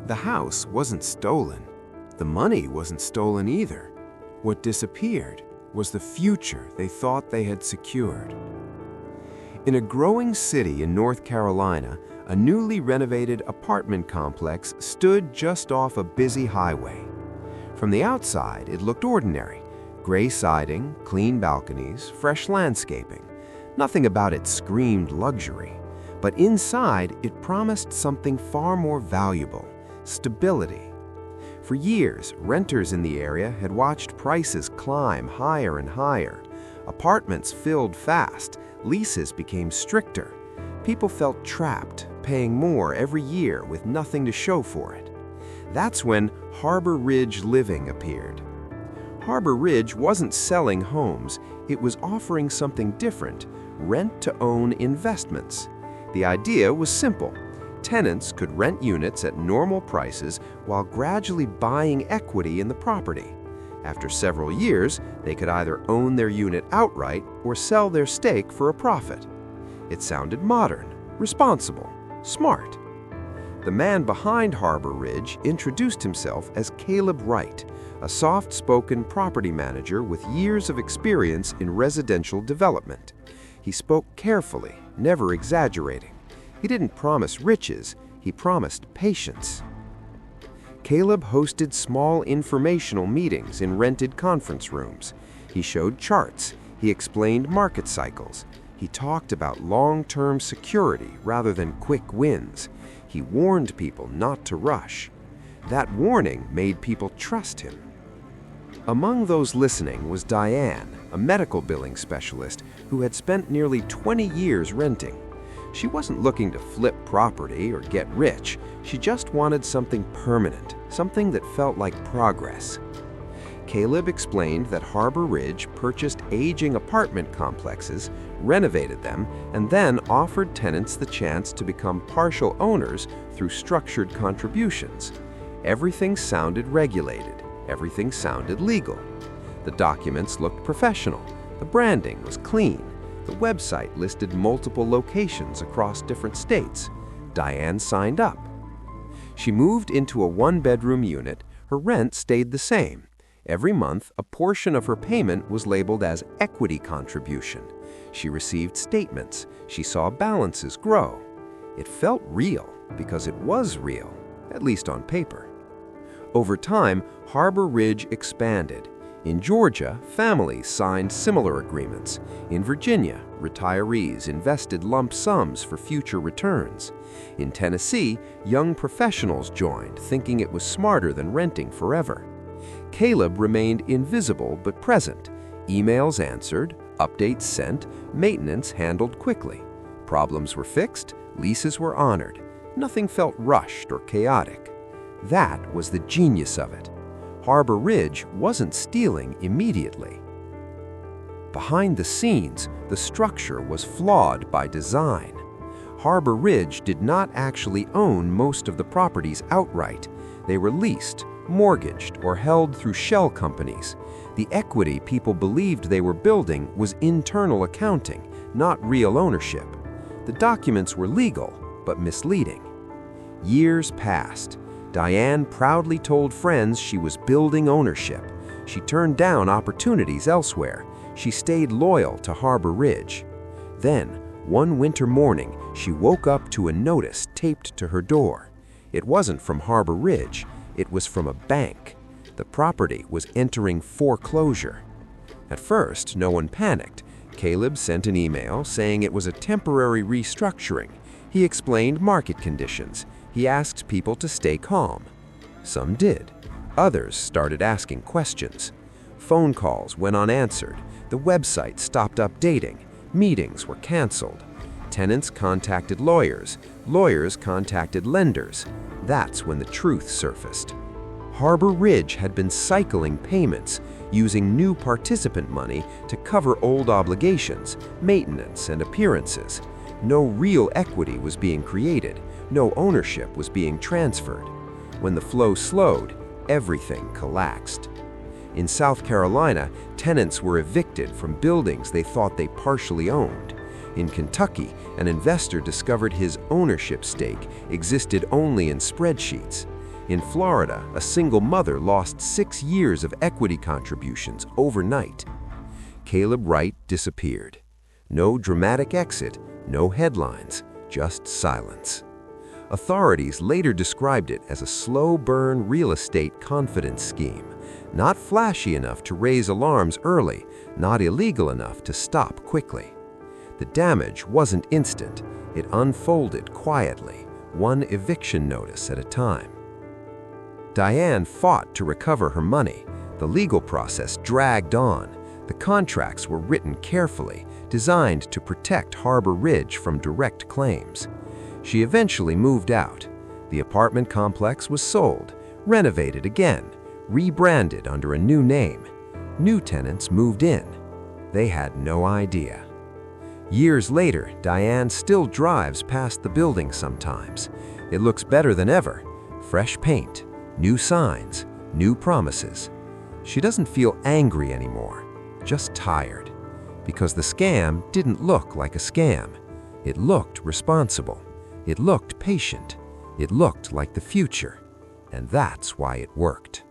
The house wasn't stolen. The money wasn't stolen either. What disappeared was the future they thought they had secured. In a growing city in North Carolina, a newly renovated apartment complex stood just off a busy highway. From the outside, it looked ordinary. Gray siding, clean balconies, fresh landscaping. Nothing about it screamed luxury. But inside, it promised something far more valuable: stability. For years, renters in the area had watched prices climb higher and higher. Apartments filled fast, leases became stricter. People felt trapped, paying more every year with nothing to show for it. That's when Harbor Ridge Living appeared. Harbor Ridge wasn't selling homes, it was offering something different: rent-to-own investments. The idea was simple. Tenants could rent units at normal prices while gradually buying equity in the property. After several years, they could either own their unit outright or sell their stake for a profit. It sounded modern, responsible, smart. The man behind Harbor Ridge introduced himself as Caleb Wright, a soft-spoken property manager with years of experience in residential development. He spoke carefully, never exaggerating. He didn't promise riches, he promised patience. Caleb hosted small informational meetings in rented conference rooms. He showed charts, he explained market cycles. He talked about long-term security rather than quick wins. He warned people not to rush. That warning made people trust him. Among those listening was Diane, a medical billing specialist who had spent nearly 20 years renting. She wasn't looking to flip property or get rich. She just wanted something permanent, something that felt like progress. Caleb explained that Harbor Ridge purchased aging apartment complexes, renovated them, and then offered tenants the chance to become partial owners through structured contributions. Everything sounded regulated. Everything sounded legal. The documents looked professional. The branding was clean. The website listed multiple locations across different states. Diane signed up. She moved into a one-bedroom unit. Her rent stayed the same. Every month, a portion of her payment was labeled as equity contribution. She received statements. She saw balances grow. It felt real because it was real, at least on paper. Over time, Harbor Ridge expanded. In Georgia, families signed similar agreements. In Virginia, retirees invested lump sums for future returns. In Tennessee, young professionals joined, thinking it was smarter than renting forever. Caleb remained invisible but present. Emails answered, updates sent, maintenance handled quickly. Problems were fixed, leases were honored. Nothing felt rushed or chaotic. That was the genius of it. Harbor Ridge wasn't stealing immediately. Behind the scenes, the structure was flawed by design. Harbor Ridge did not actually own most of the properties outright. They were leased, mortgaged, or held through shell companies. The equity people believed they were building was internal accounting, not real ownership. The documents were legal, but misleading. Years passed. Diane proudly told friends she was building ownership. She turned down opportunities elsewhere. She stayed loyal to Harbor Ridge. Then, one winter morning, she woke up to a notice taped to her door. It wasn't from Harbor Ridge. It was from a bank. The property was entering foreclosure. At first, no one panicked. Caleb sent an email saying it was a temporary restructuring. He explained market conditions. He asked people to stay calm. Some did. Others started asking questions. Phone calls went unanswered. The website stopped updating. Meetings were canceled. Tenants contacted lawyers. Lawyers contacted lenders. That's when the truth surfaced. Harbor Ridge had been cycling payments, using new participant money to cover old obligations, maintenance, and appearances. No real equity was being created. No ownership was being transferred. When the flow slowed, everything collapsed. In South Carolina, tenants were evicted from buildings they thought they partially owned. In Kentucky, an investor discovered his ownership stake existed only in spreadsheets. In Florida, a single mother lost 6 years of equity contributions overnight. Caleb Wright disappeared. No dramatic exit, no headlines, just silence. Authorities later described it as a slow-burn real estate confidence scheme, not flashy enough to raise alarms early, not illegal enough to stop quickly. The damage wasn't instant. It unfolded quietly, one eviction notice at a time. Diane fought to recover her money. The legal process dragged on. The contracts were written carefully, designed to protect Harbor Ridge from direct claims. She eventually moved out. The apartment complex was sold, renovated again, rebranded under a new name. New tenants moved in. They had no idea. Years later, Diane still drives past the building sometimes. It looks better than ever. Fresh paint, new signs, new promises. She doesn't feel angry anymore, just tired. Because the scam didn't look like a scam. It looked responsible. It looked patient. It looked like the future. And that's why it worked.